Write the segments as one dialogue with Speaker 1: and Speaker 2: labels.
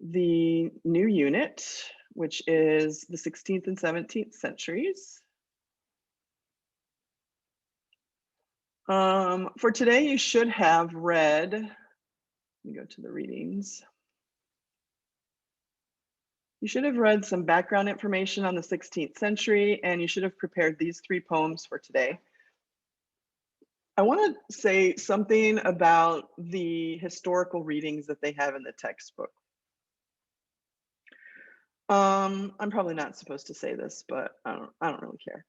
Speaker 1: the new unit, which is the 16th and 17th centuries. For today, you should have read, let me go to the readings. You should have read some background information on the 16th century, and you should have prepared these 3 poems for today. I want to say something about the historical readings that they have in the textbook. I'm probably not supposed to say this, but I don't really care.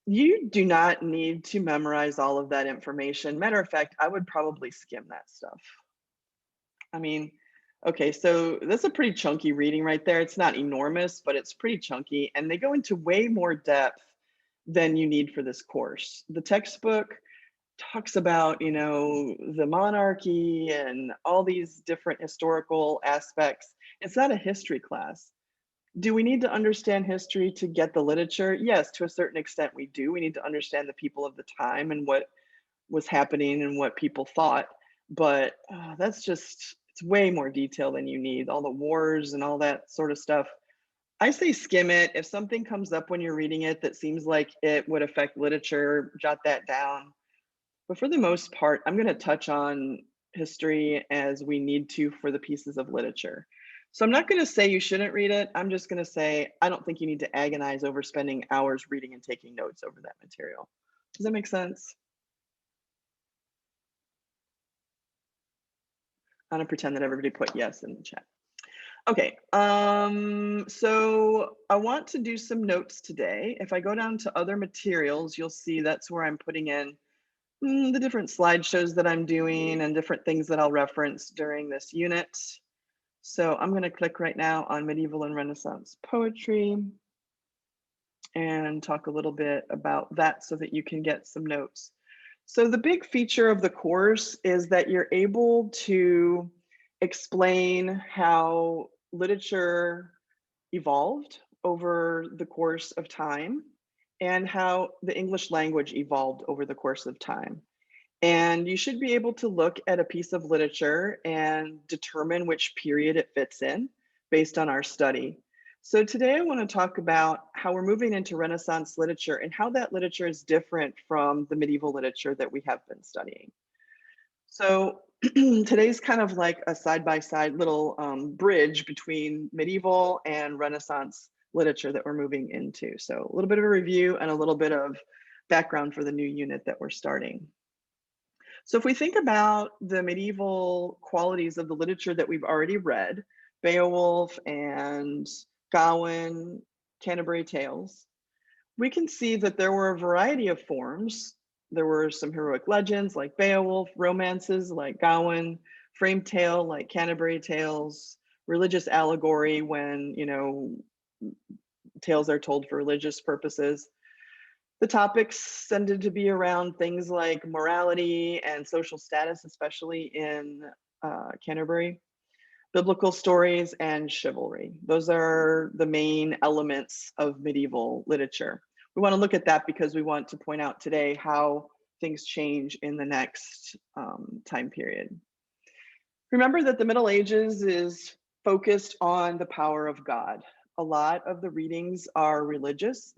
Speaker 1: You do not need to memorize all of that information. Matter of fact, I would probably skim that stuff. I mean, okay, so that's a pretty chunky reading right there. It's not enormous, but it's pretty chunky, and they go into way more depth than you need for this course. The textbook talks about, the monarchy and all these different historical aspects. It's not a history class. Do we need to understand history to get the literature? Yes, to a certain extent we do. We need to understand the people of the time and what was happening and what people thought. But it's way more detail than you need. All the wars and all that sort of stuff. I say skim it. If something comes up when you're reading it that seems like it would affect literature, jot that down. But for the most part, I'm going to touch on history as we need to for the pieces of literature. So I'm not going to say you shouldn't read it. I'm just going to say I don't think you need to agonize over spending hours reading and taking notes over that material. Does that make sense? I'm going to pretend that everybody put yes in the chat. Okay, so I want to do some notes today. If I go down to other materials, you'll see that's where I'm putting in the different slideshows that I'm doing and different things that I'll reference during this unit. So I'm going to click right now on medieval and Renaissance poetry and talk a little bit about that so that you can get some notes. So the big feature of the course is that you're able to explain how literature evolved over the course of time and how the English language evolved over the course of time. And you should be able to look at a piece of literature and determine which period it fits in based on our study. So today I want to talk about how we're moving into Renaissance literature and how that literature is different from the medieval literature that we have been studying. So today's kind of like a side-by-side little bridge between medieval and Renaissance literature that we're moving into. So a little bit of a review and a little bit of background for the new unit that we're starting. So if we think about the medieval qualities of the literature that we've already read, Beowulf and Gawain, Canterbury Tales, we can see that there were a variety of forms. There were some heroic legends like Beowulf, romances like Gawain, frame tale like Canterbury Tales, religious allegory when, tales are told for religious purposes. The topics tended to be around things like morality and social status, especially in Canterbury, biblical stories, and chivalry. Those are the main elements of medieval literature. We want to look at that because we want to point out today how things change in the next time period. Remember that the Middle Ages is focused on the power of God. A lot of the readings are religious.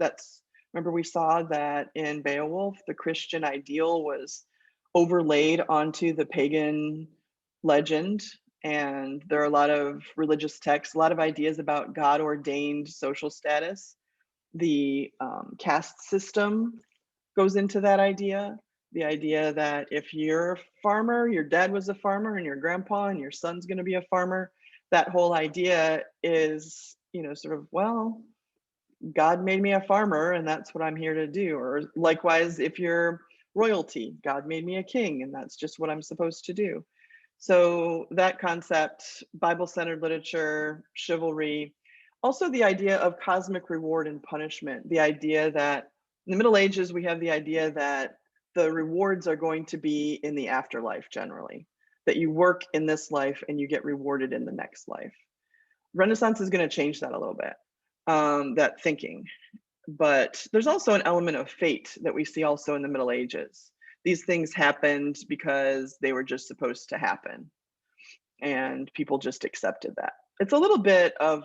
Speaker 1: Remember, we saw that in Beowulf, the Christian ideal was overlaid onto the pagan legend. And there are a lot of religious texts, a lot of ideas about God-ordained social status. The caste system goes into that idea. The idea that if you're a farmer, your dad was a farmer, and your grandpa and your son's going to be a farmer. That whole idea is, well, God made me a farmer and that's what I'm here to do. Or likewise, if you're royalty, God made me a king and that's just what I'm supposed to do. So that concept, Bible-centered literature, chivalry, also the idea of cosmic reward and punishment, the idea that in the Middle Ages, we have the idea that the rewards are going to be in the afterlife generally, that you work in this life and you get rewarded in the next life. Renaissance is going to change that a little bit. That thinking. But there's also an element of fate that we see also in the Middle Ages. These things happened because they were just supposed to happen. And people just accepted that. it's a little bit of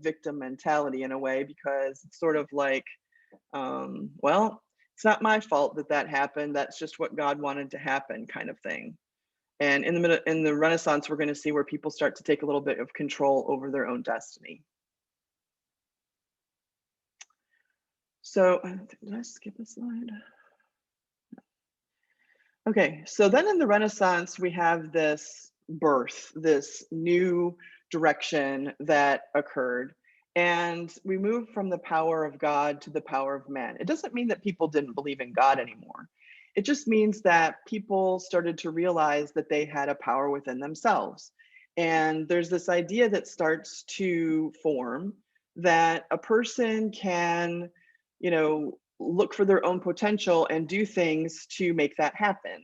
Speaker 1: victim mentality in a way, because it's sort of like, well, it's not my fault that that happened. That's just what God wanted to happen, kind of thing. And in the Renaissance, we're going to see where people start to take a little bit of control over their own destiny. So, did I skip a slide? Okay, so then in the Renaissance, we have this birth, this new direction that occurred. And we moved from the power of God to the power of man. It doesn't mean that people didn't believe in God anymore. It just means that people started to realize that they had a power within themselves. And there's this idea that starts to form that a person can, look for their own potential and do things to make that happen.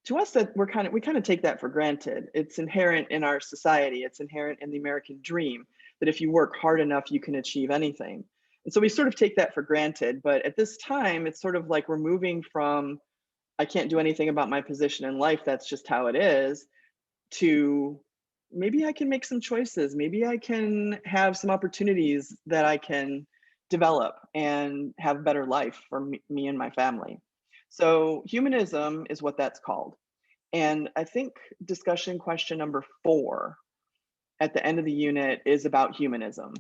Speaker 1: To us, that we kind of take that for granted. It's inherent in our society. It's inherent in the American dream that if you work hard enough, you can achieve anything. And so we sort of take that for granted. But at this time, it's sort of like we're moving from, I can't do anything about my position in life, that's just how it is, to maybe I can make some choices. Maybe I can have some opportunities that I can develop and have a better life for me and my family. So humanism is what that's called. And I think discussion question number 4 at the end of the unit is about humanism.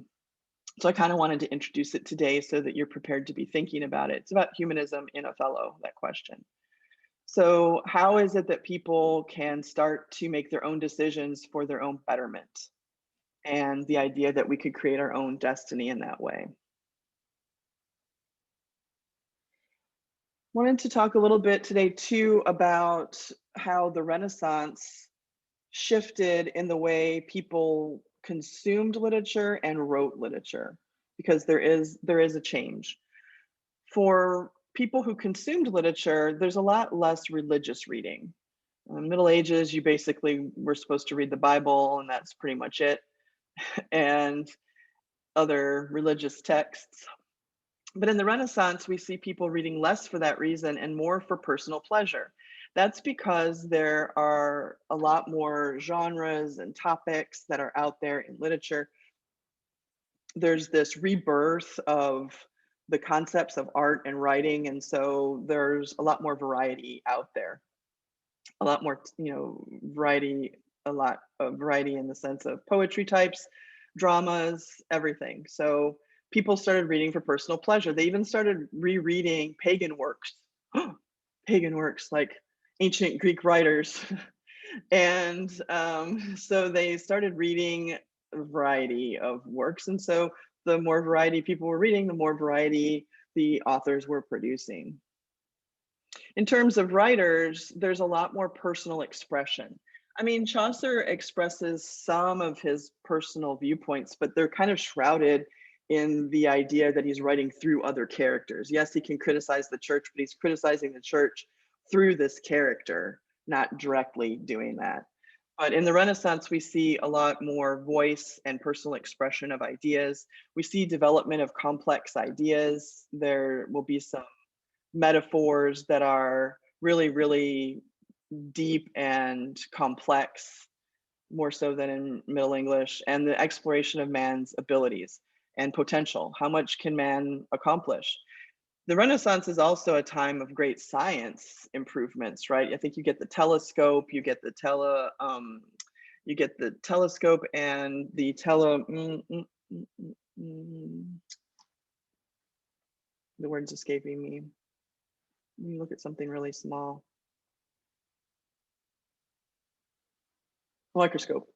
Speaker 1: So I kind of wanted to introduce it today so that you're prepared to be thinking about it. It's about humanism in Othello, that question. So how is it that people can start to make their own decisions for their own betterment? And the idea that we could create our own destiny in that way. Wanted to talk a little bit today too about how the Renaissance shifted in the way people consumed literature and wrote literature, because there is a change. For people who consumed literature, there's a lot less religious reading. In the Middle Ages, you basically were supposed to read the Bible, and that's pretty much it, and other religious texts. But in the Renaissance, we see people reading less for that reason and more for personal pleasure. That's because there are a lot more genres and topics that are out there in literature. There's this rebirth of the concepts of art and writing, and so there's a lot more variety out there. A lot more, variety, a lot of variety in the sense of poetry types, dramas, everything. So people started reading for personal pleasure. They even started rereading pagan works, pagan works like ancient Greek writers. And so they started reading a variety of works. And so the more variety people were reading, the more variety the authors were producing. In terms of writers, there's a lot more personal expression. I mean, Chaucer expresses some of his personal viewpoints, but they're kind of shrouded in the idea that he's writing through other characters. Yes, he can criticize the church, but he's criticizing the church through this character, not directly doing that. But in the Renaissance, we see a lot more voice and personal expression of ideas. We see development of complex ideas. There will be some metaphors that are really, really deep and complex, more so than in Middle English, and the exploration of man's abilities and potential. How much can man accomplish? The Renaissance is also a time of great science improvements, right? I think you get the telescope, you get the telescope and the the word's escaping me. Let me look at something really small. Microscope.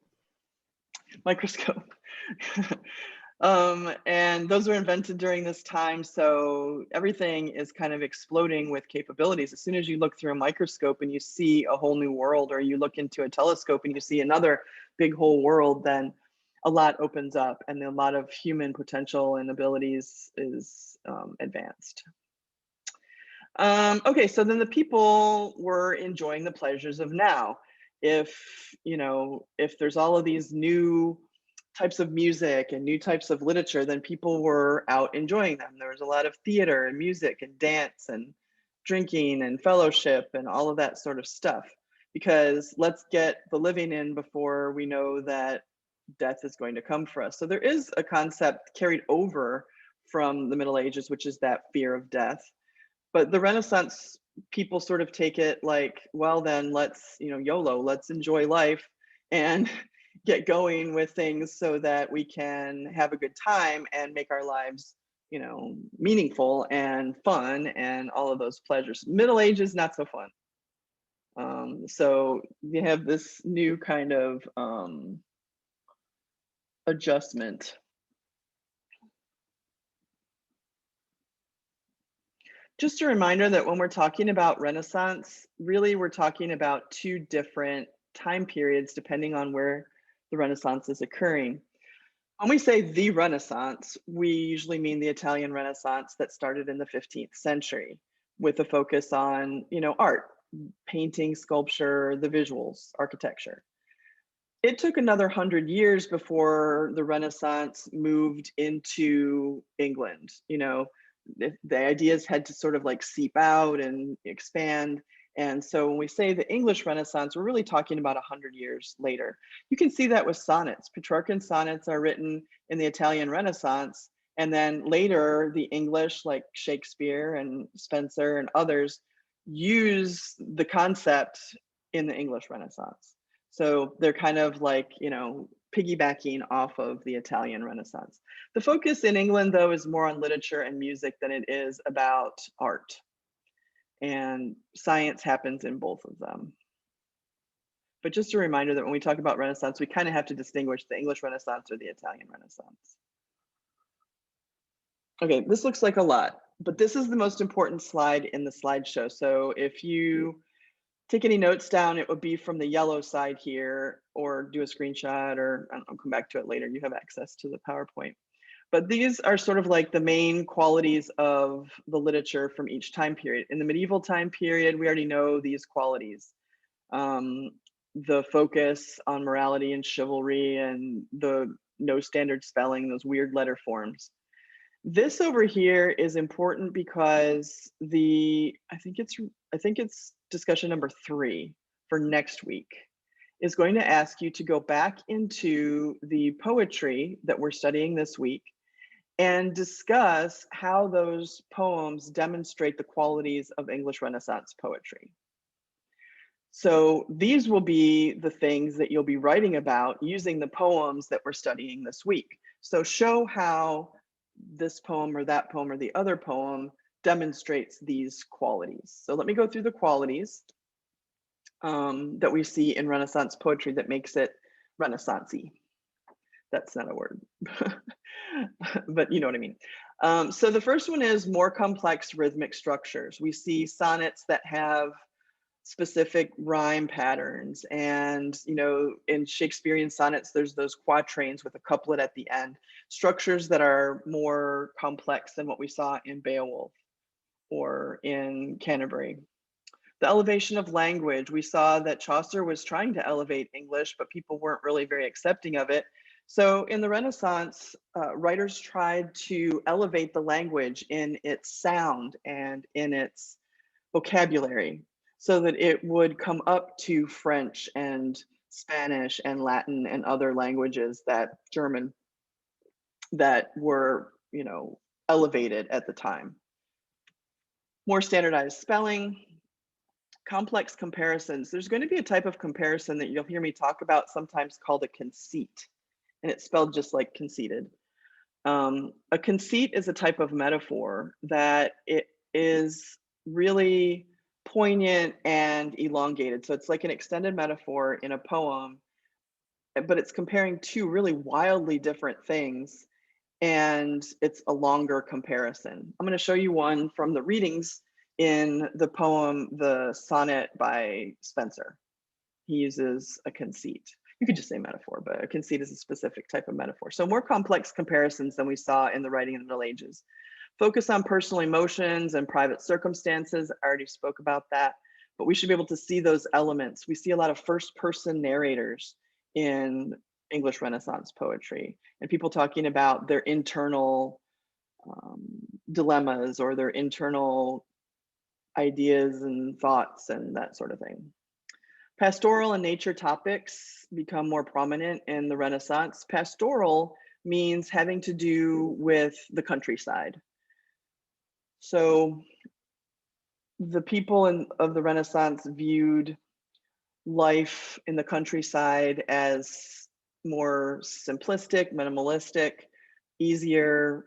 Speaker 1: And those were invented during this time, so everything is kind of exploding with capabilities. As soon as you look through a microscope and you see a whole new world, or you look into a telescope and you see another big whole world, then a lot opens up and a lot of human potential and abilities is advanced. Okay, so then the people were enjoying the pleasures of now. If there's all of these new types of music and new types of literature, then people were out enjoying them. There was a lot of theater and music and dance and drinking and fellowship and all of that sort of stuff, because let's get the living in before we know that death is going to come for us. So there is a concept carried over from the Middle Ages, which is that fear of death. But the Renaissance people sort of take it like, well, then let's, YOLO, let's enjoy life and get going with things so that we can have a good time and make our lives, meaningful and fun and all of those pleasures. Middle Ages, not so fun. So you have this new kind of adjustment. Just a reminder that when we're talking about Renaissance, really we're talking about two different time periods depending on where the Renaissance is occurring. When we say the Renaissance, we usually mean the Italian Renaissance that started in the 15th century with a focus on, art, painting, sculpture, the visuals, architecture. It took another 100 years before the Renaissance moved into England. The ideas had to sort of like seep out and expand. And so when we say the English Renaissance, we're really talking about 100 years later. You can see that with sonnets. Petrarchan sonnets are written in the Italian Renaissance. And then later, the English, like Shakespeare and Spenser and others, use the concept in the English Renaissance. So they're kind of like, piggybacking off of the Italian Renaissance. The focus in England, though, is more on literature and music than it is about art. And science happens in both of them. But just a reminder that when we talk about Renaissance, we kind of have to distinguish the English Renaissance or the Italian Renaissance. Okay, this looks like a lot, but this is the most important slide in the slideshow. So if you take any notes down, it would be from the yellow side here, or do a screenshot, or I'll come back to it later. You have access to the PowerPoint. But these are sort of like the main qualities of the literature from each time period. In the medieval time period, we already know these qualities. The focus on morality and chivalry and the no standard spelling, those weird letter forms. This over here is important because I think it's discussion number 3 for next week is going to ask you to go back into the poetry that we're studying this week and discuss how those poems demonstrate the qualities of English Renaissance poetry. So these will be the things that you'll be writing about using the poems that we're studying this week. So show how this poem or that poem or the other poem demonstrates these qualities. So let me go through the qualities that we see in Renaissance poetry that makes it Renaissance-y. That's not a word, but you know what I mean. So the first one is more complex rhythmic structures. We see sonnets that have specific rhyme patterns, and in Shakespearean sonnets there's those quatrains with a couplet at the end, structures that are more complex than what we saw in Beowulf or in Canterbury. The elevation of language, we saw that Chaucer was trying to elevate English, but people weren't really very accepting of it. So in the Renaissance, writers tried to elevate the language in its sound and in its vocabulary so that it would come up to French and Spanish and Latin and other languages, that German, that were, elevated at the time. More standardized spelling, complex comparisons. There's going to be a type of comparison that you'll hear me talk about sometimes called a conceit, and it's spelled just like conceited. A conceit is a type of metaphor that it is really poignant and elongated. So it's like an extended metaphor in a poem, but it's comparing two really wildly different things, and it's a longer comparison. I'm going to show you one from the readings in the poem, The Sonnet by Spenser. He uses a conceit. You could just say metaphor, but a conceit is a specific type of metaphor. So more complex comparisons than we saw in the writing in the Middle Ages. Focus on personal emotions and private circumstances. I already spoke about that, but we should be able to see those elements. We see a lot of first-person narrators in English Renaissance poetry, and people talking about their internal dilemmas or their internal ideas and thoughts and that sort of thing. Pastoral and nature topics become more prominent in the Renaissance. Pastoral means having to do with the countryside. So the people of the Renaissance viewed life in the countryside as more simplistic, minimalistic, easier,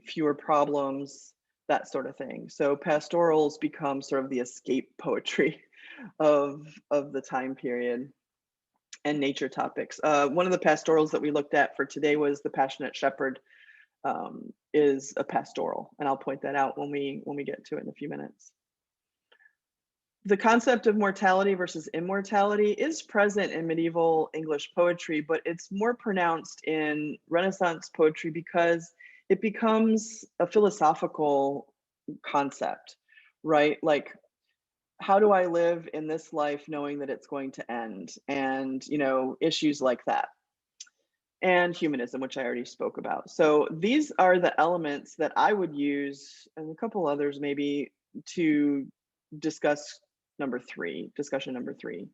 Speaker 1: fewer problems, that sort of thing. So pastorals become sort of the escape poetry of the time period, and nature topics. One of the pastorals that we looked at for today was the Passionate Shepherd, is a pastoral, and I'll point that out when we get to it in a few minutes. The concept of mortality versus immortality is present in medieval English poetry, but it's more pronounced in Renaissance poetry because it becomes a philosophical concept, right? Like, how do I live in this life knowing that it's going to end? And, you know, issues like that. And humanism, which I already spoke about. So these are the elements that I would use, and a couple others maybe, to discuss discussion number three,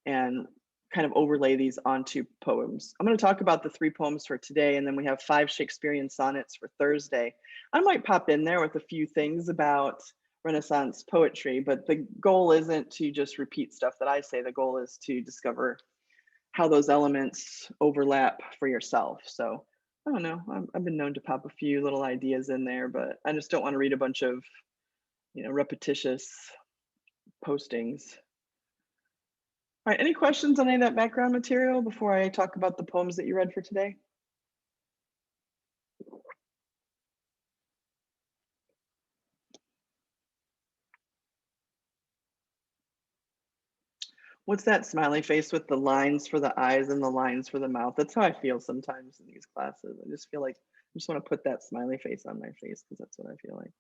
Speaker 1: and kind of overlay these onto poems. I'm going to talk about the 3 poems for today, and then we have 5 Shakespearean sonnets for Thursday. I might pop in there with a few things about Renaissance poetry, but the goal isn't to just repeat stuff that I say. The goal is to discover how those elements overlap for yourself. So I don't know, I've been known to pop a few little ideas in there, but I just don't want to read a bunch of, you know, repetitious postings. All right, any questions on any of that background material before I talk about the poems that you read for today? What's that smiley face with the lines for the eyes and the lines for the mouth? That's how I feel sometimes in these classes. I just feel like I just want to put that smiley face on my face because that's what I feel like.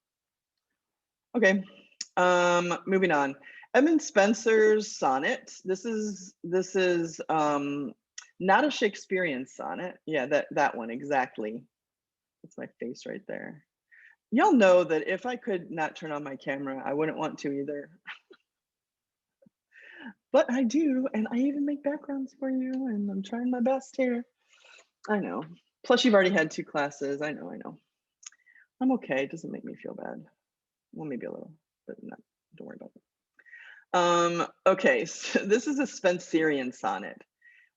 Speaker 1: Okay, moving on. Edmund Spenser's sonnet. This is not a Shakespearean sonnet. Yeah, that one exactly. That's my face right there. Y'all know that if I could not turn on my camera, I wouldn't want to either. But I do, and I even make backgrounds for you, and I'm trying my best here. I know. Plus, you've already had 2 classes. I know. I'm okay. It doesn't make me feel bad. Well, maybe a little, but not. Don't worry about it. Okay, so this is a Spenserian sonnet.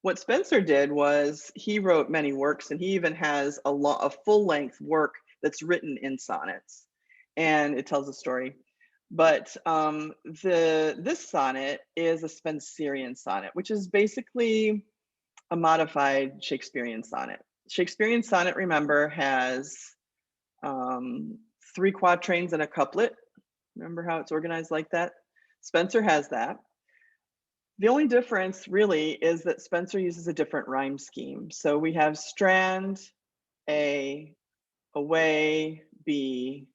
Speaker 1: What Spenser did was he wrote many works, and he even has a full-length work that's written in sonnets, and it tells a story. But this sonnet is a Spenserian sonnet, which is basically a modified Shakespearean sonnet. Shakespearean sonnet, remember, has 3 quatrains and a couplet. Remember how it's organized like that? Spenser has that. The only difference really is that Spenser uses a different rhyme scheme. So we have strand, A, away, B,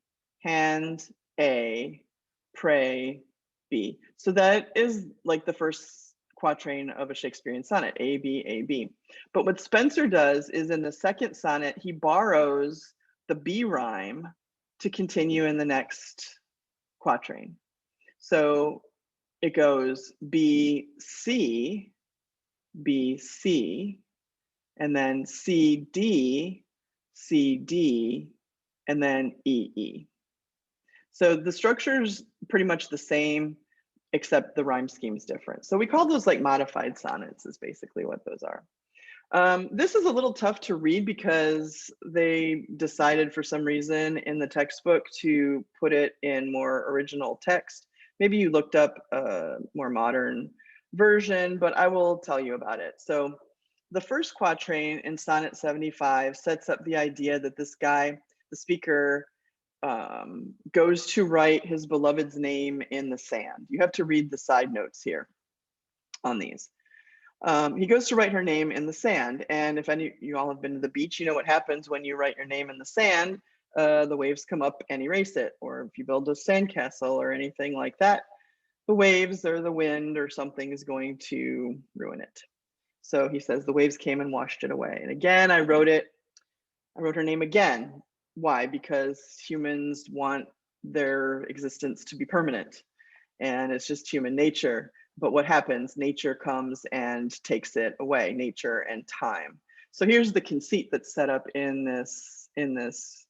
Speaker 1: hand, A, pray, B. So that is like the first quatrain of a Shakespearean sonnet, A, B, A, B. But what Spenser does is in the second sonnet, he borrows the B rhyme to continue in the next quatrain. So it goes B, C, B, C, and then C, D, C, D, and then E, E. So the structure is pretty much the same, except the rhyme scheme is different. So we call those like modified sonnets is basically what those are. This is a little tough to read because they decided for some reason in the textbook to put it in more original text. Maybe you looked up a more modern version, but I will tell you about it. So the first quatrain in Sonnet 75 sets up the idea that this guy, the speaker, goes to write his beloved's name in the sand. You have to read the side notes here on these. He goes to write her name in the sand, and if any you all have been to the beach, you know what happens when you write your name in the sand. The waves come up and erase it, or if you build a sandcastle or anything like that, the waves or the wind or something is going to ruin it. So he says the waves came and washed it away. And again, I wrote her name again. Why? Because humans want their existence to be permanent, and it's just human nature. But what happens? Nature comes and takes it away, nature and time. So here's the conceit that's set up in this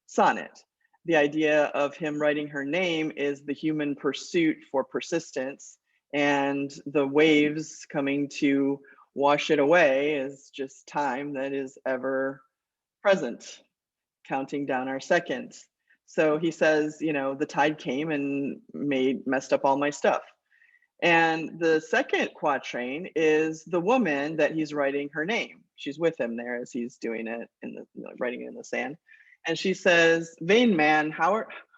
Speaker 1: sonnet. The idea of him writing her name is the human pursuit for persistence, and the waves coming to wash it away is just time that is ever present, counting down our seconds. So he says, you know, the tide came and messed up all my stuff. And the second quatrain is the woman that he's writing her name. She's with him there as he's doing it in the, you know, writing it in the sand. And she says, "Vain man,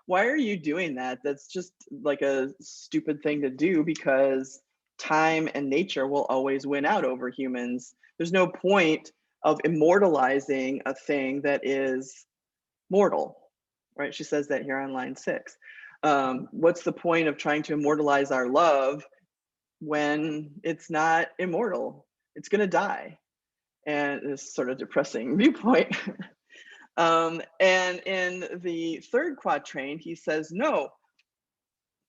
Speaker 1: why are you doing that? That's just like a stupid thing to do, because time and nature will always win out over humans. There's no point of immortalizing a thing that is mortal," right? She says that here on line 6. What's the point of trying to immortalize our love when it's not immortal? It's going to die. And it's sort of depressing viewpoint. And in the third quatrain, he says, "No,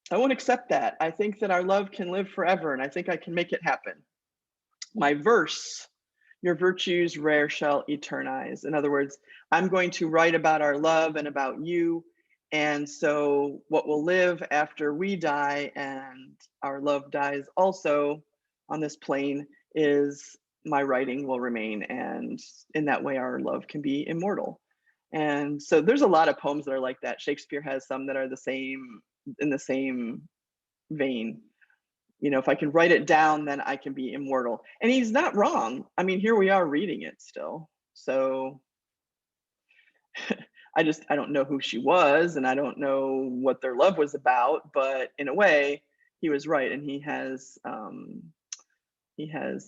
Speaker 1: I won't accept that. I think that our love can live forever, and I think I can make it happen. My verse, your virtues rare shall eternize." In other words, I'm going to write about our love and about you. And so what will live after we die and our love dies also on this plane is my writing will remain. And in that way, our love can be immortal. And so there's a lot of poems that are like that. Shakespeare has some that are the same, in the same vein. You know, if I can write it down, then I can be immortal. And he's not wrong. I mean, here we are reading it still. So I don't know who she was, and I don't know what their love was about, but in a way, he was right, and he has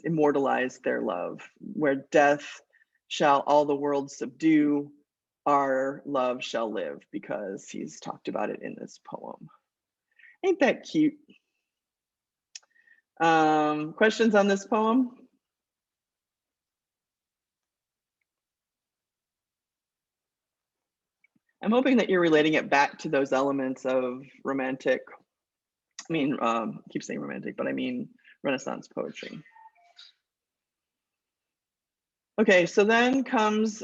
Speaker 1: immortalized their love. Where death shall all the world subdue, our love shall live, because he's talked about it in this poem. Ain't that cute? Questions on this poem? I'm hoping that you're relating it back to those elements of romantic, I keep saying romantic, but I mean Renaissance poetry. Okay, so then comes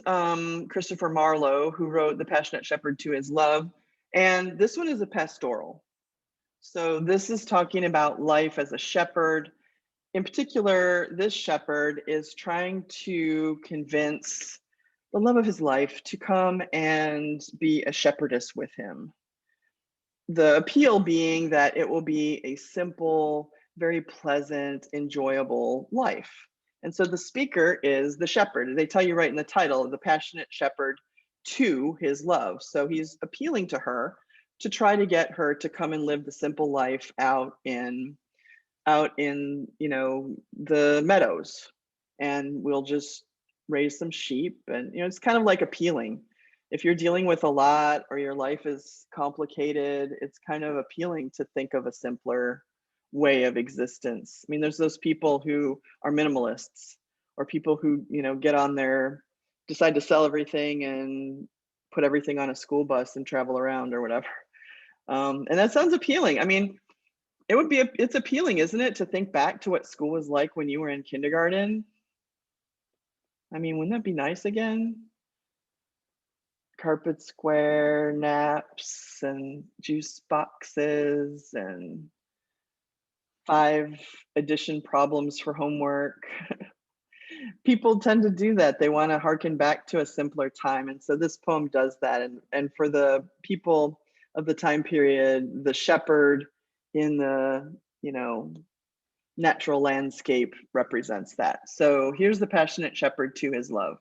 Speaker 1: Christopher Marlowe, who wrote The Passionate Shepherd to His Love. And this one is a pastoral. So this is talking about life as a shepherd. In particular, this shepherd is trying to convince the love of his life to come and be a shepherdess with him. The appeal being that it will be a simple, very pleasant, enjoyable life. And so the speaker is the shepherd. They tell you right in the title, the passionate shepherd to his love. So he's appealing to her to try to get her to come and live the simple life out in you know, the meadows, and we'll just raise some sheep. And you know, it's kind of like appealing. If you're dealing with a lot or your life is complicated, it's kind of appealing to think of a simpler way of existence. I mean, there's those people who are minimalists, or people who, you know, decide to sell everything and put everything on a school bus and travel around or whatever. And that sounds appealing. I mean, it's appealing, isn't it, to think back to what school was like when you were in kindergarten? I mean, wouldn't that be nice again? Carpet square naps and juice boxes and 5 addition problems for homework. People tend to do that. They want to harken back to a simpler time. And so this poem does that. And for the people of the time period, the shepherd in the, you know, natural landscape represents that. So here's the passionate shepherd to his love.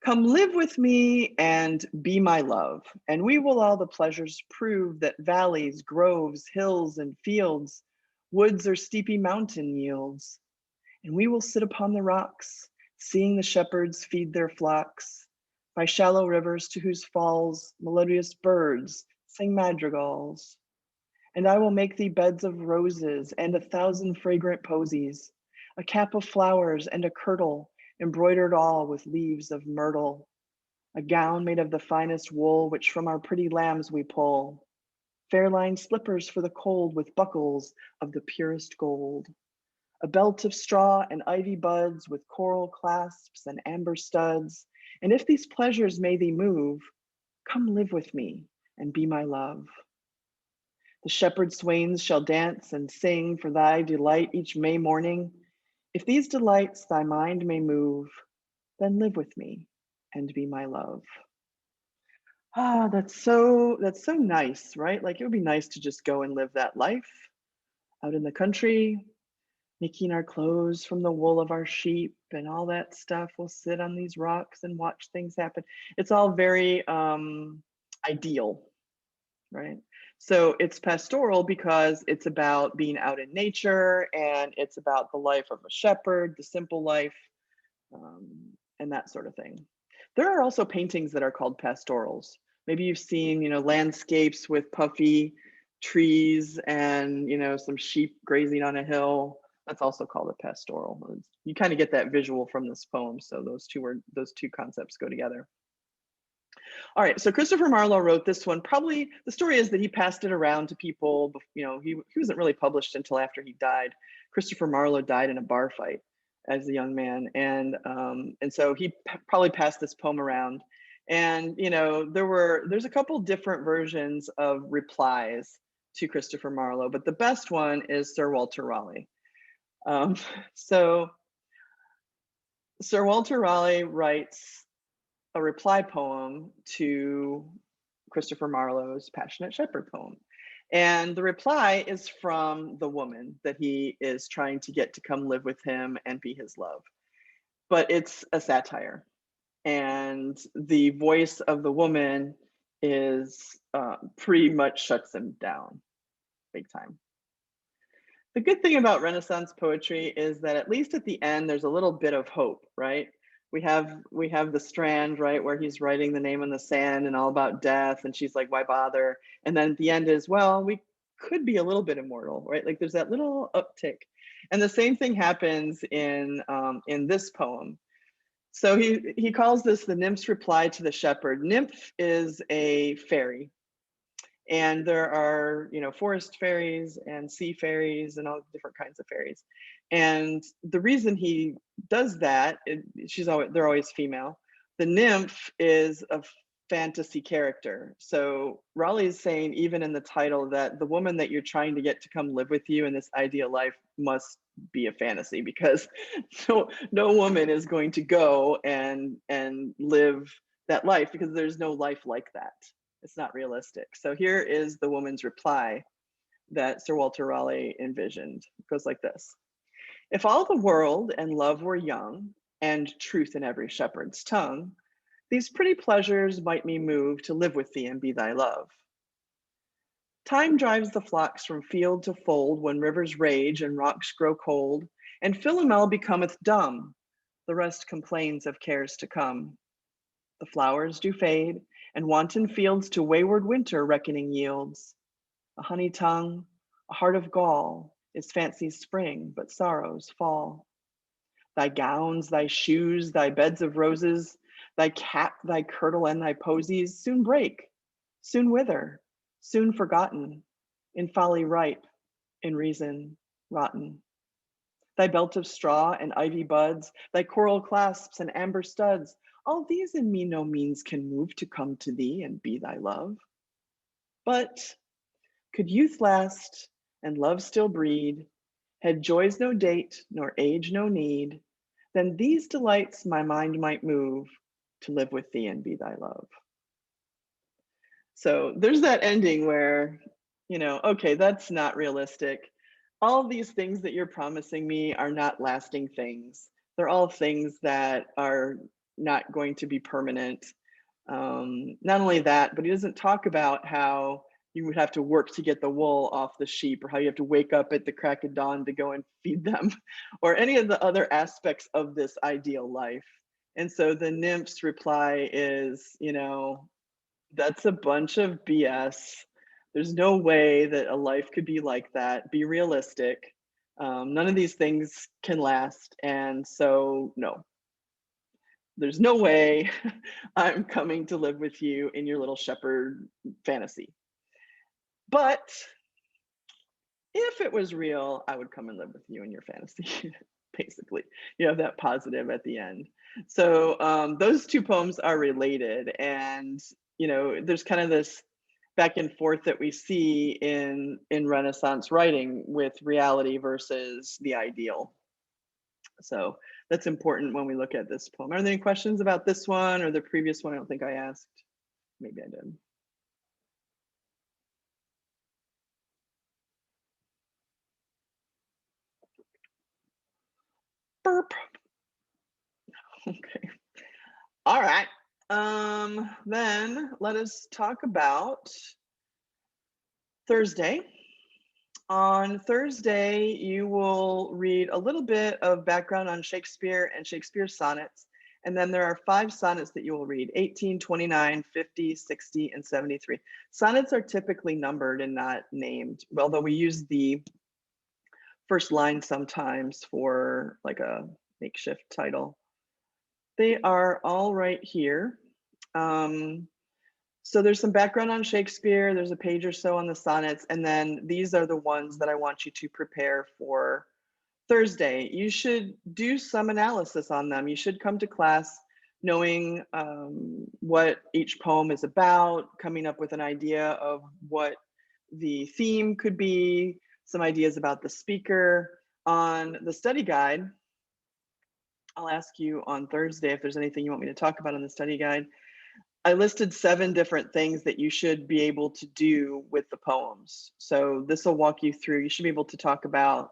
Speaker 1: "Come live with me and be my love, and we will all the pleasures prove that valleys, groves, hills, and fields, woods or steepy mountain yields. And we will sit upon the rocks, seeing the shepherds feed their flocks, by shallow rivers to whose falls melodious birds sing madrigals. And I will make thee beds of roses and 1,000 fragrant posies, a cap of flowers and a kirtle, embroidered all with leaves of myrtle, a gown made of the finest wool which from our pretty lambs we pull. fair-lined slippers for the cold with buckles of the purest gold, a belt of straw and ivy buds with coral clasps and amber studs. And if these pleasures may thee move, come live with me and be my love. The shepherd swains shall dance and sing for thy delight each May morning. If these delights thy mind may move, then live with me and be my love. Ah, that's so nice, right? Like it would be nice to just go and live that life out in the country, making our clothes from the wool of our sheep and all that stuff. We'll sit on these rocks and watch things happen. It's all very ideal, right? So it's pastoral because it's about being out in nature and it's about the life of a shepherd, the simple life, um, and that sort of thing. There are also paintings that are called pastorals. Maybe you've seen, landscapes with puffy trees and, some sheep grazing on a hill. That's also called a pastoral. You kind of get that visual from this poem. So those two concepts go together. All right, so Christopher Marlowe wrote this one. Probably the story is that he passed it around to people. He wasn't really published until after he died. Christopher Marlowe died in a bar fight as a young man, and so he probably passed this poem around. And there's a couple different versions of replies to Christopher Marlowe, but the best one is Sir Walter Raleigh. So Sir Walter Raleigh writes a reply poem to Christopher Marlowe's Passionate Shepherd poem. And the reply is from the woman that he is trying to get to come live with him and be his love. But it's a satire. And the voice of the woman is pretty much shuts him down big time. The good thing about Renaissance poetry is that at least at the end, there's a little bit of hope, right? We have the strand, right, where he's writing the name on the sand and all about death, and she's like, why bother? And then at the end is, well, we could be a little bit immortal, right? Like there's that little uptick. And the same thing happens in this poem. So he calls this the nymph's reply to the shepherd. Nymph is a fairy. And there are, forest fairies and sea fairies and all different kinds of fairies. And the reason he does that, they're always female. The nymph is a fantasy character. So Raleigh is saying, even in the title, that the woman that you're trying to get to come live with you in this ideal life must be a fantasy, because no woman is going to go and live that life, because there's no life like that. It's not realistic. So here is the woman's reply that Sir Walter Raleigh envisioned. It goes like this. If all the world and love were young, and truth in every shepherd's tongue, these pretty pleasures might me move to live with thee and be thy love. Time drives the flocks from field to fold when rivers rage and rocks grow cold, and Philomel becometh dumb. The rest complains of cares to come. The flowers do fade, and wanton fields to wayward winter reckoning yields. A honey tongue, a heart of gall, is fancy's spring, but sorrow's fall. Thy gowns, thy shoes, thy beds of roses, thy cap, thy kirtle, and thy posies soon break, soon wither, soon forgotten, in folly ripe, in reason rotten. Thy belt of straw and ivy buds, thy coral clasps and amber studs, all these in me no means can move to come to thee and be thy love. But could youth last and love still breed, had joys no date, nor age no need, then these delights my mind might move to live with thee and be thy love. So there's that ending where, okay, that's not realistic. All these things that you're promising me are not lasting things. They're all things that are not going to be permanent. Not only that, but he doesn't talk about how you would have to work to get the wool off the sheep, or how you have to wake up at the crack of dawn to go and feed them, or any of the other aspects of this ideal life. And so the nymph's reply is, that's a bunch of BS. There's no way that a life could be like that. Be realistic. None of these things can last. And so, no, there's no way I'm coming to live with you in your little shepherd fantasy. But if it was real, I would come and live with you in your fantasy. Basically, you have that positive at the end. So those two poems are related, and there's kind of this back and forth that we see in Renaissance writing with reality versus the ideal. So that's important when we look at this poem. Are there any questions about this one or the previous one? I don't think I asked. Maybe I did. Burp. Okay. All right. Then let us talk about Thursday. On Thursday, you will read a little bit of background on Shakespeare and Shakespeare's sonnets. And then there are 5 sonnets that you will read: 18, 29, 50, 60, and 73. Sonnets are typically numbered and not named, although we use the first line sometimes for like a makeshift title. They are all right here. So there's some background on Shakespeare, there's a page or so on the sonnets, and then these are the ones that I want you to prepare for Thursday. You should do some analysis on them. You should come to class knowing what each poem is about, coming up with an idea of what the theme could be, some ideas about the speaker. On the study guide, I'll ask you on Thursday if there's anything you want me to talk about on the study guide. I listed 7 different things that you should be able to do with the poems. So this will walk you through. You should be able to talk about,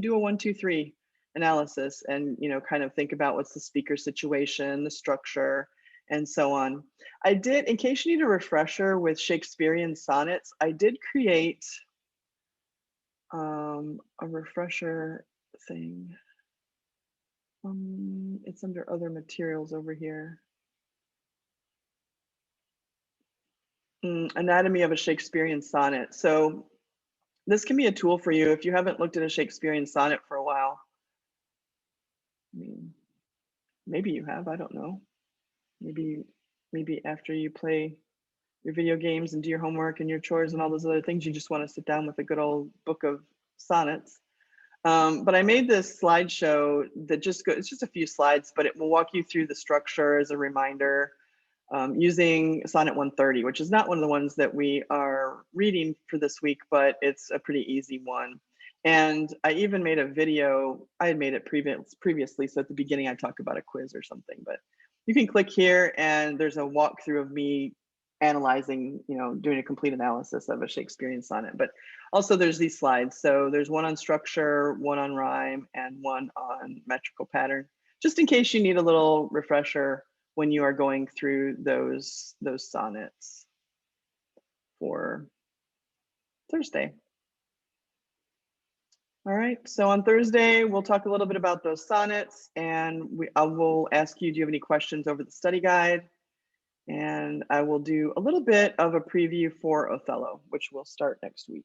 Speaker 1: do a 1, 2, 3 analysis and, kind of think about what's the speaker situation, the structure, and so on. I did, in case you need a refresher with Shakespearean sonnets, I did create a refresher thing. It's under other materials over here. Anatomy of a Shakespearean sonnet. So this can be a tool for you if you haven't looked at a Shakespearean sonnet for a while. I mean, maybe you have, I don't know. Maybe after you play your video games and do your homework and your chores and all those other things, you just want to sit down with a good old book of sonnets. But I made this slideshow that it's just a few slides, but it will walk you through the structure as a reminder. Using Sonnet 130, which is not one of the ones that we are reading for this week, but it's a pretty easy one. And I even made a video. I had made it previously, so at the beginning I talk about a quiz or something, but you can click here and there's a walkthrough of me analyzing, doing a complete analysis of a Shakespearean sonnet. But also there's these slides. So there's one on structure, one on rhyme, and one on metrical pattern, just in case you need a little refresher when you are going through those sonnets for Thursday. All right, so on Thursday, we'll talk a little bit about those sonnets, and I will ask you, do you have any questions over the study guide? And I will do a little bit of a preview for Othello, which will start next week.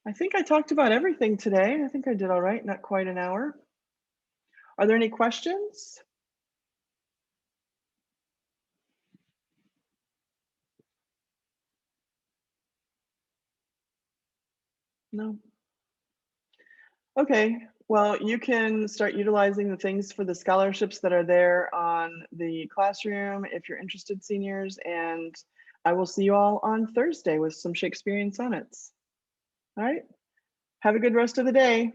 Speaker 1: I think I talked about everything today. I think I did all right, not quite an hour. Are there any questions? No. Okay, well, you can start utilizing the things for the scholarships that are there on the classroom if you're interested, seniors, and I will see you all on Thursday with some Shakespearean sonnets. All right, have a good rest of the day.